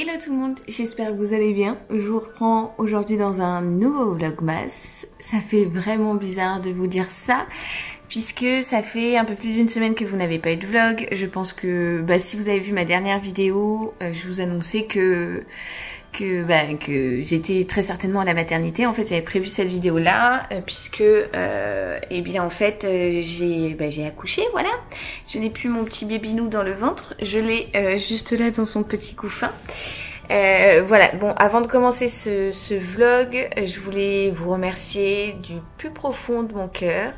Hello tout le monde, j'espère que vous allez bien. Je vous reprends aujourd'hui dans un nouveau vlogmas. Ça fait vraiment bizarre de vous dire ça, puisque ça fait un peu plus d'une semaine que vous n'avez pas eu de vlog. Je pense que si vous avez vu ma dernière vidéo, je vous annonçais que j'étais très certainement à la maternité. En fait, j'avais prévu cette vidéo là puisque en fait j'ai accouché, voilà. Je n'ai plus mon petit bébinou dans le ventre, je l'ai juste là dans son petit couffin. Voilà, bon, avant de commencer ce vlog, je voulais vous remercier du plus profond de mon cœur.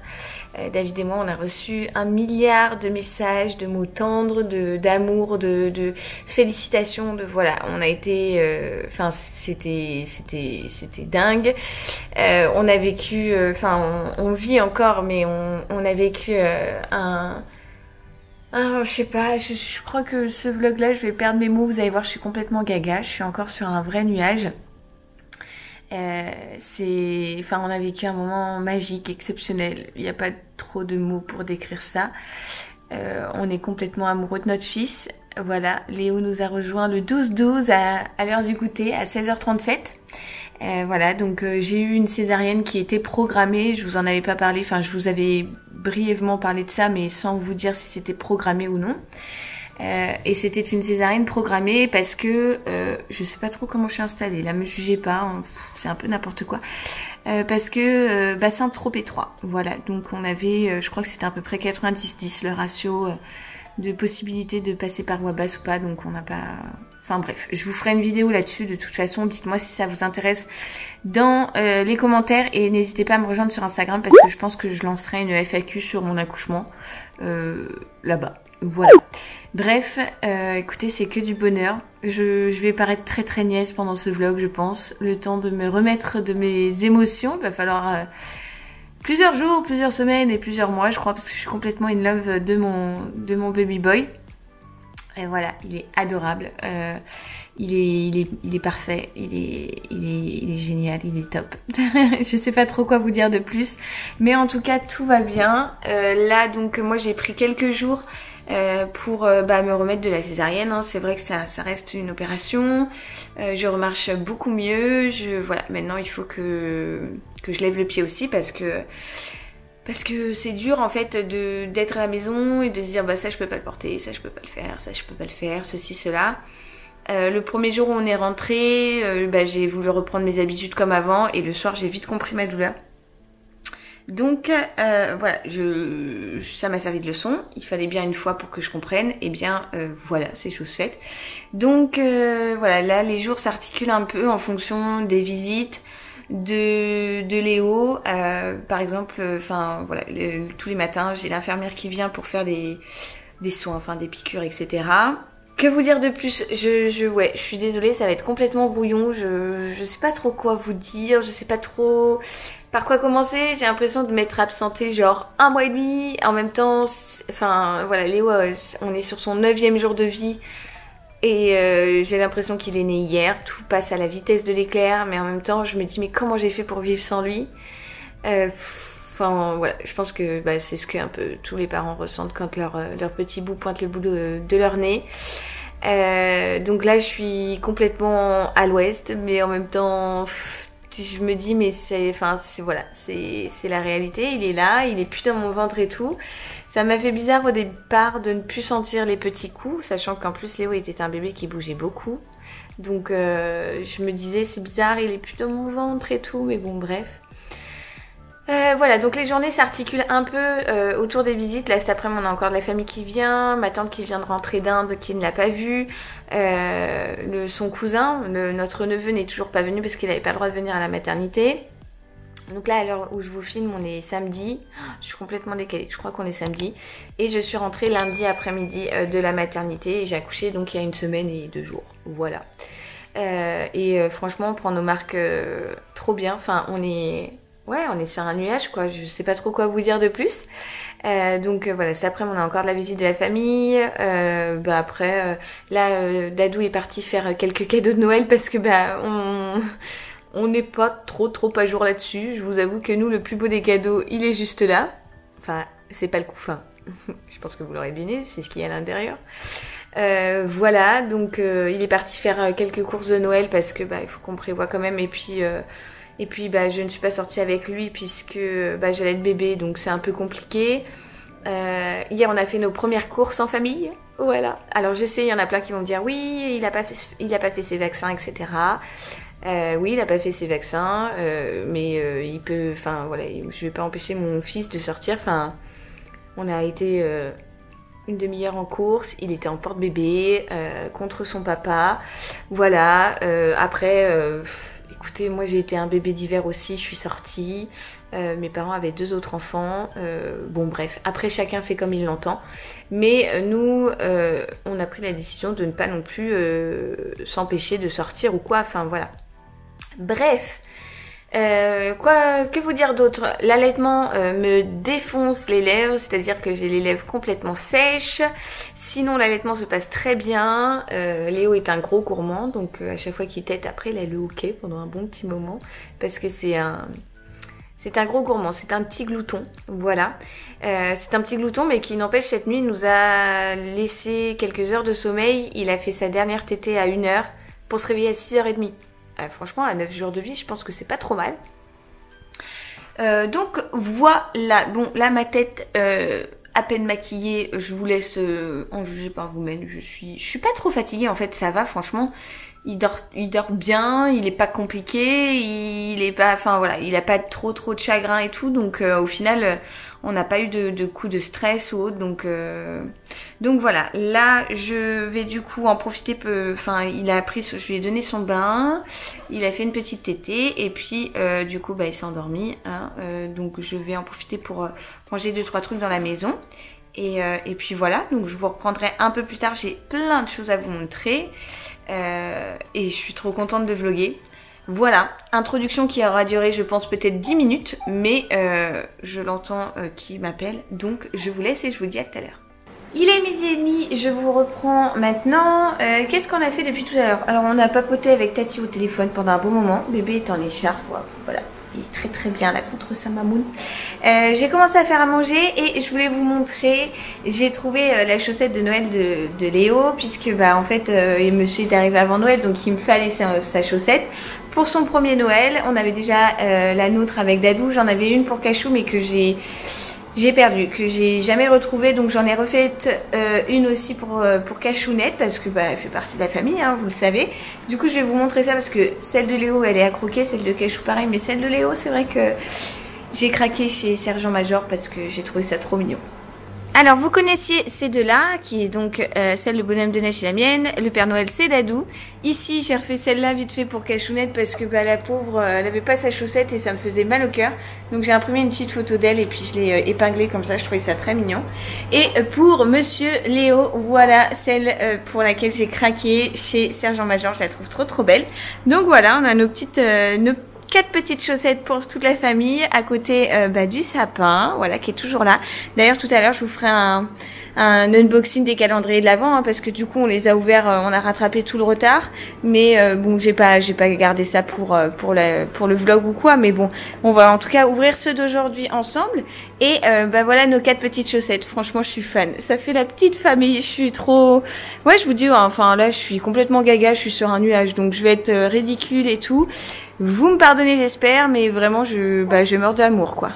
David et moi, on a reçu 1 milliard de messages, de mots tendres, d'amour, de félicitations, voilà, on a été, c'était dingue. On a vécu, on vit encore, mais on a vécu je sais pas, je crois que ce vlog-là, je vais perdre mes mots. Vous allez voir, je suis complètement gaga. Je suis encore sur un vrai nuage. On a vécu un moment magique, exceptionnel. Il n'y a pas trop de mots pour décrire ça. On est complètement amoureux de notre fils. Voilà, Léo nous a rejoint le 12-12 à l'heure du goûter, à 16h37. Voilà, donc j'ai eu une césarienne qui était programmée. Je vous en avais pas parlé, je vous avais brièvement parlé de ça, mais sans vous dire si c'était programmé ou non. Et c'était une césarienne programmée parce que je sais pas trop comment je suis installée. Là, me jugez pas, hein, c'est un peu n'importe quoi. Parce que bassin trop étroit. Voilà, donc on avait, je crois que c'était à peu près 90-10 le ratio de possibilité de passer par voie basse ou pas. Donc on n'a pas. Enfin bref, je vous ferai une vidéo là-dessus de toute façon. Dites-moi si ça vous intéresse dans les commentaires et n'hésitez pas à me rejoindre sur Instagram parce que je pense que je lancerai une FAQ sur mon accouchement là-bas. Voilà. Bref, écoutez, c'est que du bonheur. Je vais paraître très très niaise pendant ce vlog, je pense. Le temps de me remettre de mes émotions. Il va falloir plusieurs jours, plusieurs semaines et plusieurs mois, je crois, parce que je suis complètement in love de mon baby boy. Et voilà, il est adorable, il est parfait, il est génial, il est top. Je sais pas trop quoi vous dire de plus, mais en tout cas tout va bien. Là donc moi j'ai pris quelques jours pour me remettre de la césarienne. Hein. C'est vrai que ça reste une opération. Je remarche beaucoup mieux. Voilà, maintenant il faut que je lève le pied aussi parce que c'est dur en fait d'être à la maison et de se dire ça je peux pas le porter, ça je peux pas le faire, ça je peux pas le faire, ceci, cela. Le premier jour où on est rentré, j'ai voulu reprendre mes habitudes comme avant et le soir j'ai vite compris ma douleur. Donc voilà, ça m'a servi de leçon, il fallait bien une fois pour que je comprenne, et bien voilà, c'est chose faite. Donc voilà, là les jours s'articulent un peu en fonction des visites de Léo, par exemple, voilà, tous les matins j'ai l'infirmière qui vient pour faire des soins, des piqûres, etc. Que vous dire de plus? Je suis désolée, ça va être complètement brouillon, je sais pas trop quoi vous dire, je sais pas trop par quoi commencer. J'ai l'impression de m'être absentée genre 1 mois et demi, en même temps, voilà, Léo, on est sur son 9e jour de vie. Et j'ai l'impression qu'il est né hier, tout passe à la vitesse de l'éclair, mais en même temps je me dis mais comment j'ai fait pour vivre sans lui? Voilà, je pense que c'est ce que un peu tous les parents ressentent quand leur petit bout pointe le bout de leur nez. Donc là je suis complètement à l'ouest, mais en même temps je me dis mais c'est la réalité, il est là, il est plus dans mon ventre et tout. Ça m'a fait bizarre au départ de ne plus sentir les petits coups, sachant qu'en plus Léo était un bébé qui bougeait beaucoup. Donc je me disais c'est bizarre, il est plus dans mon ventre et tout, mais bon bref. Voilà, donc les journées s'articulent un peu autour des visites. Là cet après-midi on a encore de la famille qui vient, ma tante qui vient de rentrer d'Inde qui ne l'a pas vu, son cousin, notre neveu n'est toujours pas venu parce qu'il n'avait pas le droit de venir à la maternité. Donc là à l'heure où je vous filme on est samedi, je suis complètement décalée, je crois qu'on est samedi. Et je suis rentrée lundi après-midi de la maternité et j'ai accouché donc il y a 1 semaine et 2 jours, voilà. Franchement on prend nos marques trop bien, on est sur un nuage quoi, je sais pas trop quoi vous dire de plus. Donc voilà, cet après on a encore de la visite de la famille. Après là Dadou est parti faire quelques cadeaux de Noël parce que on n'est pas trop à jour là-dessus. Je vous avoue que nous, le plus beau des cadeaux, il est juste là. C'est pas le couffin. Je pense que vous l'aurez deviné, c'est ce qu'il y a à l'intérieur. Voilà, donc il est parti faire quelques courses de Noël parce que il faut qu'on prévoit quand même. Et puis je ne suis pas sortie avec lui puisque j'allais être bébé, donc c'est un peu compliqué. Hier on a fait nos premières courses en famille. Voilà. Alors je sais, il y en a plein qui vont me dire oui, il a pas fait ses vaccins, etc. Oui, il a pas fait ses vaccins, mais il peut. Enfin voilà, je vais pas empêcher mon fils de sortir. Enfin, on a été une demi-heure en course. Il était en porte-bébé contre son papa. Voilà. Après, écoutez, moi j'ai été un bébé d'hiver aussi. Je suis sortie. Mes parents avaient 2 autres enfants. Bon bref, après chacun fait comme il l'entend. Mais nous, on a pris la décision de ne pas non plus s'empêcher de sortir ou quoi. Enfin voilà. Bref, que vous dire d'autre? L'allaitement me défonce les lèvres, c'est-à-dire que j'ai les lèvres complètement sèches. Sinon, l'allaitement se passe très bien. Léo est un gros gourmand, donc à chaque fois qu'il tète, après, il a le hoquet pendant un bon petit moment, parce que c'est un gros gourmand, c'est un petit glouton, voilà. C'est un petit glouton, mais qui n'empêche, cette nuit, il nous a laissé quelques heures de sommeil. Il a fait sa dernière tétée à 1h pour se réveiller à 6h30. Franchement, à 9 jours de vie, je pense que c'est pas trop mal. Donc voilà, bon là ma tête à peine maquillée, je vous laisse en juger par vous-même. Je suis pas trop fatiguée en fait, ça va franchement. Il dort bien, il est pas compliqué, il est pas, enfin voilà, il a pas trop de chagrin et tout, donc au final on n'a pas eu de coup de stress ou autre, donc voilà. Là je vais du coup en profiter, enfin je lui ai donné son bain, il a fait une petite tétée et puis du coup il s'est endormi, hein, donc je vais en profiter pour manger 2-3 trucs dans la maison. Et puis voilà, donc je vous reprendrai un peu plus tard, j'ai plein de choses à vous montrer et je suis trop contente de vlogger. Voilà, introduction qui aura duré je pense peut-être 10 minutes, mais je l'entends qui m'appelle, donc je vous laisse et je vous dis à tout à l'heure. Il est 12h30, je vous reprends maintenant. Qu'est-ce qu'on a fait depuis tout à l'heure? Alors on a papoté avec Tati au téléphone pendant un bon moment, bébé est en écharpe, voilà. Il est très très bien là contre sa mamoune. J'ai commencé à faire à manger et je voulais vous montrer, j'ai trouvé la chaussette de Noël de Léo, puisque en fait monsieur est arrivé avant Noël, donc il me fallait sa chaussette pour son premier Noël. On avait déjà la nôtre avec Dadou, j'en avais une pour Cachou mais que j'ai perdu, que j'ai jamais retrouvée, donc j'en ai refait une aussi pour Cachounette parce que elle fait partie de la famille, hein, vous le savez. Du coup je vais vous montrer ça parce que celle de Léo elle est à croquer, celle de Cachou pareil, mais celle de Léo c'est vrai que j'ai craqué chez Sergent Major parce que j'ai trouvé ça trop mignon. Alors vous connaissiez ces deux-là, qui est donc celle le bonhomme de neige et la mienne, le Père Noël c'est Dadou. Ici j'ai refait celle-là vite fait pour Cachounette parce que la pauvre elle avait pas sa chaussette et ça me faisait mal au cœur. Donc j'ai imprimé une petite photo d'elle et puis je l'ai épinglée comme ça, je trouvais ça très mignon. Et pour Monsieur Léo, voilà celle pour laquelle j'ai craqué chez Sergent Major, je la trouve trop belle. Donc voilà, on a nos 4 petites chaussettes pour toute la famille à côté du sapin, voilà, qui est toujours là. D'ailleurs tout à l'heure je vous ferai un unboxing des calendriers de l'Avent, hein, parce que du coup on les a ouverts, on a rattrapé tout le retard, mais bon j'ai pas gardé ça pour le vlog ou quoi, mais bon on va en tout cas ouvrir ceux d'aujourd'hui ensemble. Et voilà nos 4 petites chaussettes, franchement je suis fan, ça fait la petite famille, je suis trop, ouais je vous dis, enfin là je suis complètement gaga, je suis sur un nuage, donc je vais être ridicule et tout. Vous me pardonnez j'espère, mais vraiment je meurs d'amour quoi.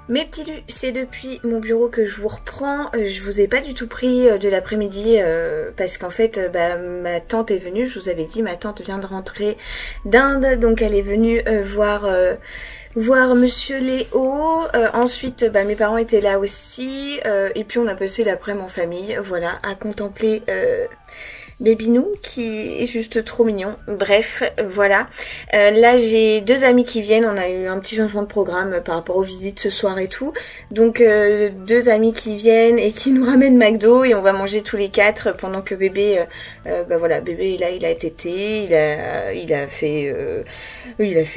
Mes petits lus, c'est depuis mon bureau que je vous reprends. Je vous ai pas du tout pris de l'après-midi parce qu'en fait ma tante est venue, je vous avais dit, ma tante vient de rentrer d'Inde, donc elle est venue voir Monsieur Léo. Ensuite mes parents étaient là aussi et puis on a passé l'après-midi en famille, voilà, à contempler Bébinou qui est juste trop mignon. Bref, voilà. Là j'ai 2 amis qui viennent, on a eu un petit changement de programme par rapport aux visites ce soir et tout. Donc 2 amis qui viennent et qui nous ramènent McDo et on va manger tous les 4 pendant que bébé, voilà, bébé là il a tété, il a fait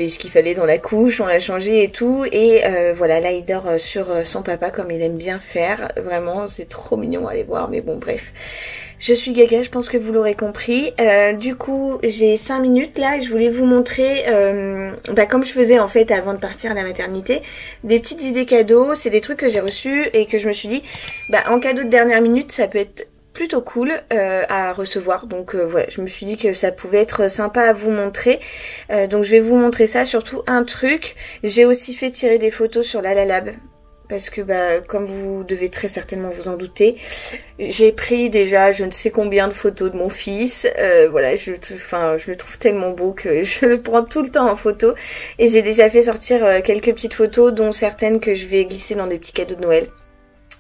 ce qu'il fallait dans la couche, on l'a changé et tout. Et voilà, là il dort sur son papa comme il aime bien faire. Vraiment c'est trop mignon à aller voir, mais bon bref. Je suis gaga, je pense que vous l'aurez compris. Du coup, j'ai 5 minutes là et je voulais vous montrer, comme je faisais en fait avant de partir à la maternité, des petites idées cadeaux. C'est des trucs que j'ai reçus et que je me suis dit, en cadeau de dernière minute, ça peut être plutôt cool à recevoir. Donc voilà, je me suis dit que ça pouvait être sympa à vous montrer. Donc je vais vous montrer ça. Surtout un truc, j'ai aussi fait tirer des photos sur Lalalab. Parce que comme vous devez très certainement vous en douter, j'ai pris déjà je ne sais combien de photos de mon fils. Voilà, je le trouve tellement beau que je le prends tout le temps en photo. Et j'ai déjà fait sortir quelques petites photos, dont certaines que je vais glisser dans des petits cadeaux de Noël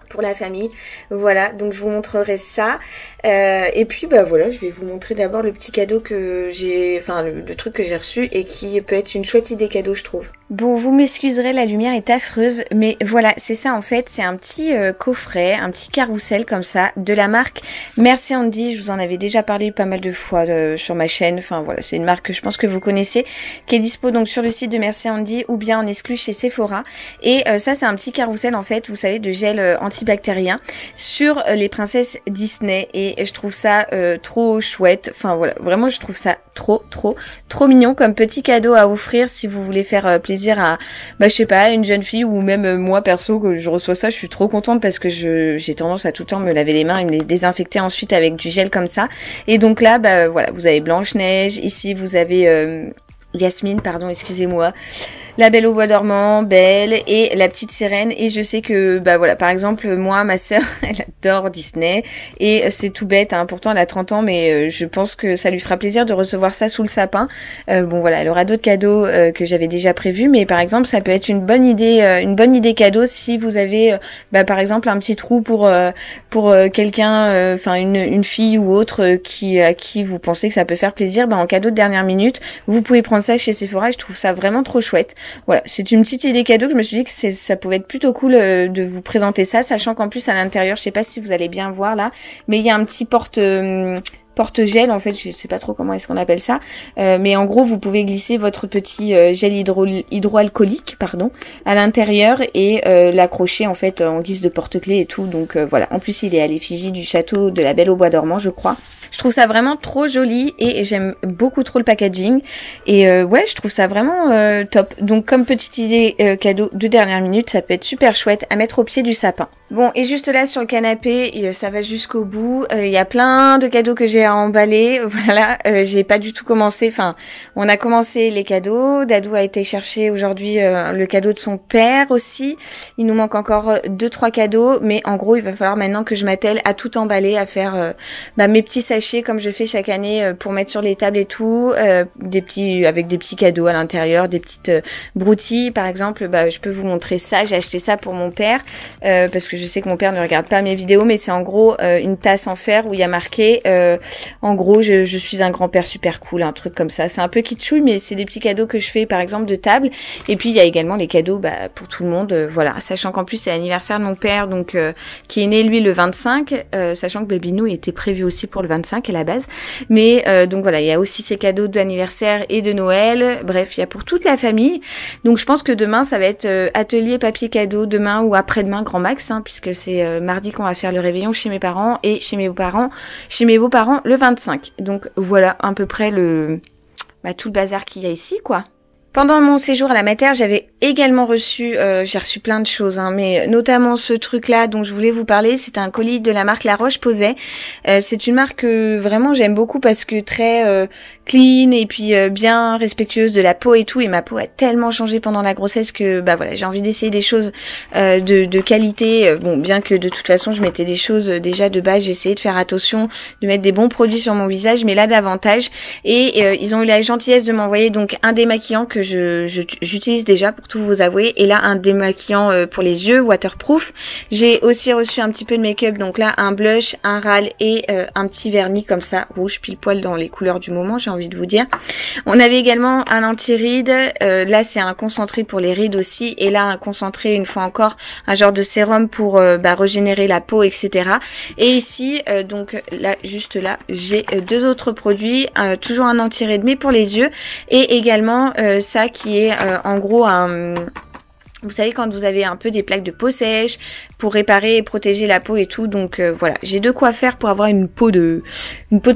pour la famille. Voilà, donc je vous montrerai ça. Et puis voilà, je vais vous montrer d'abord le petit cadeau que j'ai, enfin le truc que j'ai reçu et qui peut être une chouette idée cadeau, je trouve. Bon, vous m'excuserez, la lumière est affreuse, mais voilà, c'est ça en fait, c'est un petit coffret, un petit carrousel comme ça, de la marque Merci Handy. Je vous en avais déjà parlé pas mal de fois sur ma chaîne, enfin voilà, c'est une marque que je pense que vous connaissez, qui est dispo donc sur le site de Merci Handy ou bien en exclu chez Sephora. Et ça c'est un petit carrousel en fait, vous savez, de gel antibactérien sur les princesses Disney, et je trouve ça trop chouette, enfin voilà, vraiment je trouve ça trop mignon comme petit cadeau à offrir si vous voulez faire plaisir à, je sais pas, une jeune fille, ou même moi perso, que je reçois ça, je suis trop contente parce que j'ai tendance à tout le temps me laver les mains et me les désinfecter ensuite avec du gel comme ça. Et donc là, voilà, vous avez Blanche-Neige, ici vous avez Yasmine, pardon, excusez-moi, la Belle au bois dormant, Belle et la petite sirène. Et je sais que voilà, par exemple moi, ma sœur, elle adore Disney et c'est tout bête, hein, pourtant elle a 30 ans, mais je pense que ça lui fera plaisir de recevoir ça sous le sapin. Bon voilà, elle aura d'autres cadeaux que j'avais déjà prévus, mais par exemple ça peut être une bonne idée cadeau si vous avez par exemple un petit trou pour quelqu'un, enfin une fille ou autre à qui vous pensez que ça peut faire plaisir, en cadeau de dernière minute, vous pouvez prendre ça chez Sephora. Je trouve ça vraiment trop chouette. Voilà, c'est une petite idée cadeau que je me suis dit que ça pouvait être plutôt cool de vous présenter ça, sachant qu'en plus à l'intérieur, je sais pas si vous allez bien voir là, mais il y a un petit porte-gel, en fait, je sais pas trop comment est-ce qu'on appelle ça, mais en gros vous pouvez glisser votre petit gel hydroalcoolique à l'intérieur et l'accrocher en fait en guise de porte-clés et tout. Donc voilà, en plus il est à l'effigie du château de la Belle au bois dormant, je crois. Je trouve ça vraiment trop joli et j'aime beaucoup trop le packaging, et ouais, je trouve ça vraiment top. Donc comme petite idée cadeau de dernière minute, ça peut être super chouette à mettre au pied du sapin. Bon, et juste là sur le canapé, ça va jusqu'au bout, il y a plein de cadeaux que j'ai à emballer. Voilà, j'ai pas du tout commencé, enfin on a commencé les cadeaux, Dadou a été chercher aujourd'hui le cadeau de son père aussi. Il nous manque encore 2-3 cadeaux, mais en gros il va falloir maintenant que je m'attelle à tout emballer, à faire mes petits sachets comme je fais chaque année pour mettre sur les tables et tout, avec des petits cadeaux à l'intérieur, des petites broutilles par exemple. Je peux vous montrer ça, j'ai acheté ça pour mon père parce que je sais que mon père ne regarde pas mes vidéos, mais c'est en gros une tasse en fer où il y a marqué en gros je suis un grand-père super cool, un truc comme ça. C'est un peu kitschouille, mais c'est des petits cadeaux que je fais par exemple de table. Et puis il y a également les cadeaux pour tout le monde, voilà, sachant qu'en plus c'est l'anniversaire de mon père, donc qui est né lui le 25, sachant que Baby Nou était prévu aussi pour le 25 à la base, mais donc voilà, il y a aussi ces cadeaux d'anniversaire et de Noël. Bref, il y a pour toute la famille. Donc je pense que demain ça va être atelier papier cadeau, demain ou après-demain grand max, puisque c'est mardi qu'on va faire le réveillon chez mes parents et chez mes beaux-parents le 25. Donc voilà à peu près tout le bazar qu'il y a ici, quoi. Pendant mon séjour à la mater, j'avais également reçu, j'ai reçu plein de choses, mais notamment ce truc-là dont je voulais vous parler. C'est un colis de la marque La Roche-Posay. C'est une marque que vraiment j'aime beaucoup parce que très clean et puis bien respectueuse de la peau et tout. Et ma peau a tellement changé pendant la grossesse que voilà, j'ai envie d'essayer des choses de qualité. Bon, bien que de toute façon je mettais des choses déjà de base, j'ai essayé de faire attention, de mettre des bons produits sur mon visage, mais là davantage. Et ils ont eu la gentillesse de m'envoyer donc un démaquillant que j'utilise déjà pour tout vous avouer, et là un démaquillant pour les yeux waterproof. J'ai aussi reçu un petit peu de make-up, donc là un blush, un râle et un petit vernis comme ça rouge pile poil dans les couleurs du moment, j'ai envie de vous dire. On avait également un anti-rides, là c'est un concentré pour les rides aussi, et là un concentré, une fois encore, un genre de sérum pour régénérer la peau, etc. Et ici donc là juste là j'ai deux autres produits, toujours un anti-rides mais pour les yeux, et également ça qui est en gros un... Vous savez, quand vous avez un peu des plaques de peau sèche, pour réparer et protéger la peau et tout. Donc voilà, j'ai de quoi faire pour avoir une peau de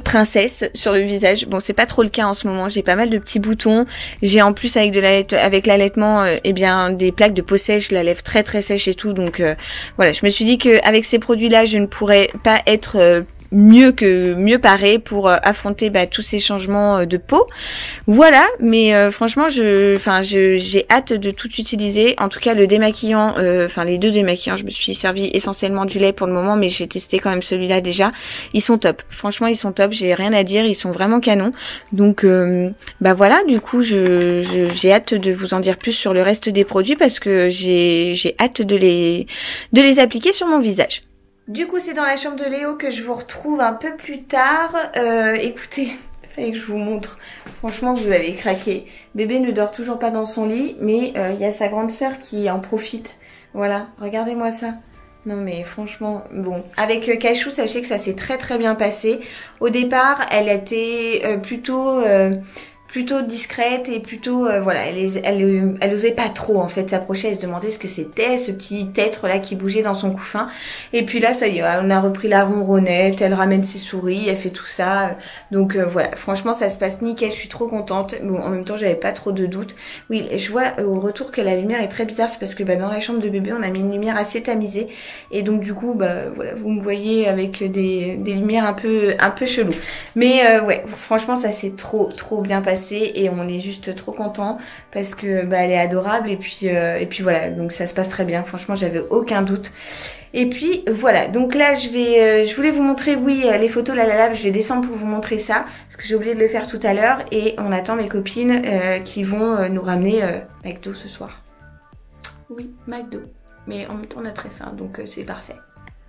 princesse sur le visage. Bon, c'est pas trop le cas en ce moment, j'ai pas mal de petits boutons. J'ai en plus avec l'allaitement des plaques de peau sèche, la lèvre très très sèche et tout. Donc voilà, je me suis dit que avec ces produits-là, je ne pourrais pas être mieux parée pour affronter tous ces changements de peau. Voilà, mais franchement j'ai hâte de tout utiliser. En tout cas le démaquillant, les deux démaquillants, je me suis servi essentiellement du lait pour le moment, mais j'ai testé quand même celui-là déjà. Ils sont top. Franchement ils sont top, j'ai rien à dire, ils sont vraiment canons. Donc voilà, du coup j'ai hâte de vous en dire plus sur le reste des produits parce que j'ai hâte de les appliquer sur mon visage. Du coup, c'est dans la chambre de Léo que je vous retrouve un peu plus tard. Écoutez, fallait que je vous montre. Franchement, vous allez craquer. Bébé ne dort toujours pas dans son lit, mais il y a sa grande sœur qui en profite. Voilà, regardez-moi ça. Non mais franchement, bon. Avec Cachou, sachez que ça s'est très très bien passé. Au départ, elle était plutôt discrète et plutôt elle osait pas trop en fait s'approcher, elle se demandait ce que c'était ce petit être là qui bougeait dans son couffin. Et puis là ça y est, on a repris la ronronnette, elle ramène ses souris, elle fait tout ça. Donc voilà, franchement ça se passe nickel, je suis trop contente. Bon, en même temps j'avais pas trop de doutes. Oui, je vois au retour que la lumière est très bizarre, c'est parce que dans la chambre de bébé on a mis une lumière assez tamisée et donc du coup voilà, vous me voyez avec des lumières un peu chelou. Mais ouais, franchement ça s'est trop bien passé. Et on est juste trop content parce que elle est adorable et puis voilà, donc ça se passe très bien, franchement j'avais aucun doute. Et puis voilà, donc là je voulais vous montrer les photos Lalalab, je vais descendre pour vous montrer ça parce que j'ai oublié de le faire tout à l'heure et on attend mes copines qui vont nous ramener McDo ce soir. Oui, McDo, mais en même temps on a très faim donc c'est parfait.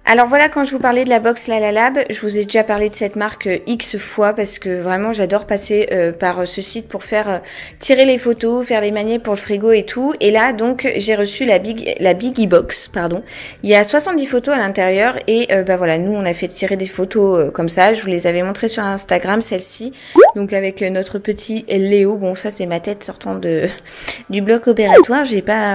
Alors voilà, quand je vous parlais de la box Lalalab, je vous ai déjà parlé de cette marque X fois parce que vraiment j'adore passer par ce site pour faire tirer les photos, faire les manières pour le frigo et tout. Et là donc j'ai reçu la Biggie Box, pardon. Il y a 70 photos à l'intérieur et voilà, nous on a fait tirer des photos comme ça. Je vous les avais montrées sur Instagram, celle-ci. Donc avec notre petit Léo, bon ça c'est ma tête sortant du bloc opératoire.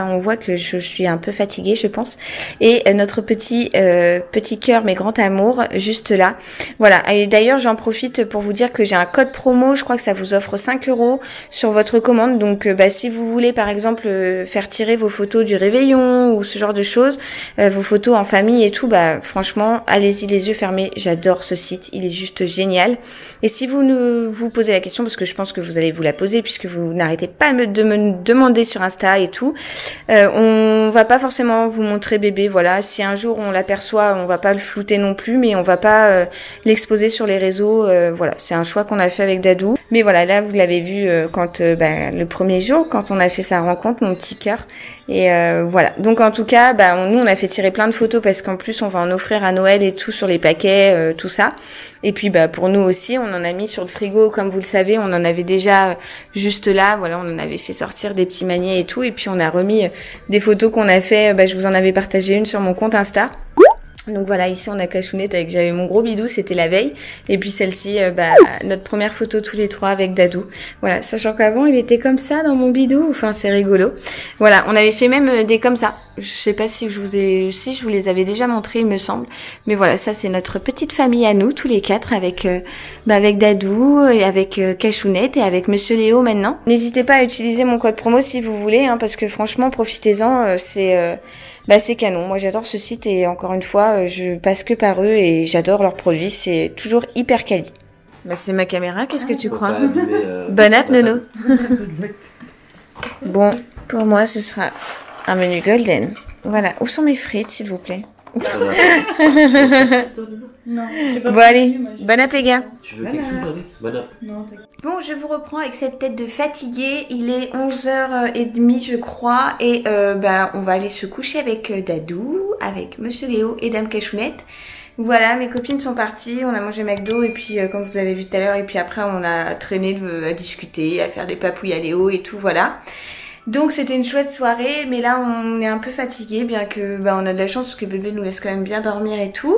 On voit que je suis un peu fatiguée je pense. Et notre petit cœur mais grand amour juste là. Voilà, et d'ailleurs j'en profite pour vous dire que j'ai un code promo, je crois que ça vous offre 5 € sur votre commande. Donc si vous voulez par exemple faire tirer vos photos du réveillon ou ce genre de choses, vos photos en famille et tout, franchement allez-y les yeux fermés, j'adore ce site, il est juste génial. Et si vous vous posez la question, parce que je pense que vous allez vous la poser puisque vous n'arrêtez pas de me demander sur Insta et tout, on va pas forcément vous montrer bébé, voilà, si un jour on l'aperçoit, on va pas le flouter non plus, mais on va pas l'exposer sur les réseaux, voilà, c'est un choix qu'on a fait avec Dadou. Mais voilà, là vous l'avez vu quand le premier jour, quand on a fait sa rencontre, mon petit cœur. Et voilà, donc en tout cas, nous on a fait tirer plein de photos parce qu'en plus on va en offrir à Noël et tout sur les paquets, tout ça. Et puis pour nous aussi, on en a mis sur le frigo, comme vous le savez, on en avait déjà juste là, voilà, on en avait fait sortir des petits maniets et tout, et puis on a remis des photos qu'on a fait, je vous en avais partagé une sur mon compte Insta. Donc voilà, ici on a Cachounette avec, j'avais mon gros bidou, c'était la veille. Et puis celle-ci, notre première photo tous les trois avec Dadou. Voilà, sachant qu'avant il était comme ça dans mon bidou, enfin c'est rigolo. Voilà, on avait fait même des comme ça. Je sais pas si je vous les avais déjà montrés, il me semble. Mais voilà, ça c'est notre petite famille à nous, tous les quatre, avec Dadou, et avec Cachounette et avec Monsieur Léo maintenant. N'hésitez pas à utiliser mon code promo si vous voulez, parce que franchement profitez-en, c'est canon. Moi j'adore ce site et encore une fois je passe que par eux et j'adore leurs produits, c'est toujours hyper quali. C'est ma caméra, qu'est-ce que tu crois? Bon app Nono. Bon, pour moi ce sera un menu golden. Voilà, où sont mes frites s'il vous plaît? Non, bon allez, bon app les gars. Tu veux quelque chose avec? Bon app. Non, bon, je vous reprends avec cette tête de fatiguée. Il est 11h30 je crois et on va aller se coucher avec Dadou, avec Monsieur Léo et Dame Cachounette. Voilà, mes copines sont parties, on a mangé McDo et puis comme vous avez vu tout à l'heure, et puis après on a traîné à discuter, à faire des papouilles à Léo et tout, voilà. Donc c'était une chouette soirée, mais là on est un peu fatigué, bien que on a de la chance parce que bébé nous laisse quand même bien dormir et tout.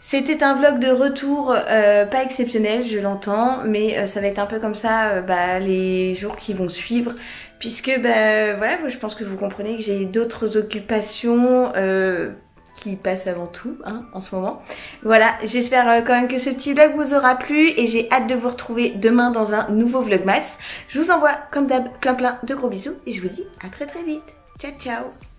C'était un vlog de retour pas exceptionnel, je l'entends, mais ça va être un peu comme ça les jours qui vont suivre, puisque voilà, je pense que vous comprenez que j'ai d'autres occupations qui passent avant tout en ce moment. Voilà, j'espère quand même que ce petit vlog vous aura plu et j'ai hâte de vous retrouver demain dans un nouveau vlogmas. Je vous envoie comme d'hab plein de gros bisous et je vous dis à très vite. Ciao ciao.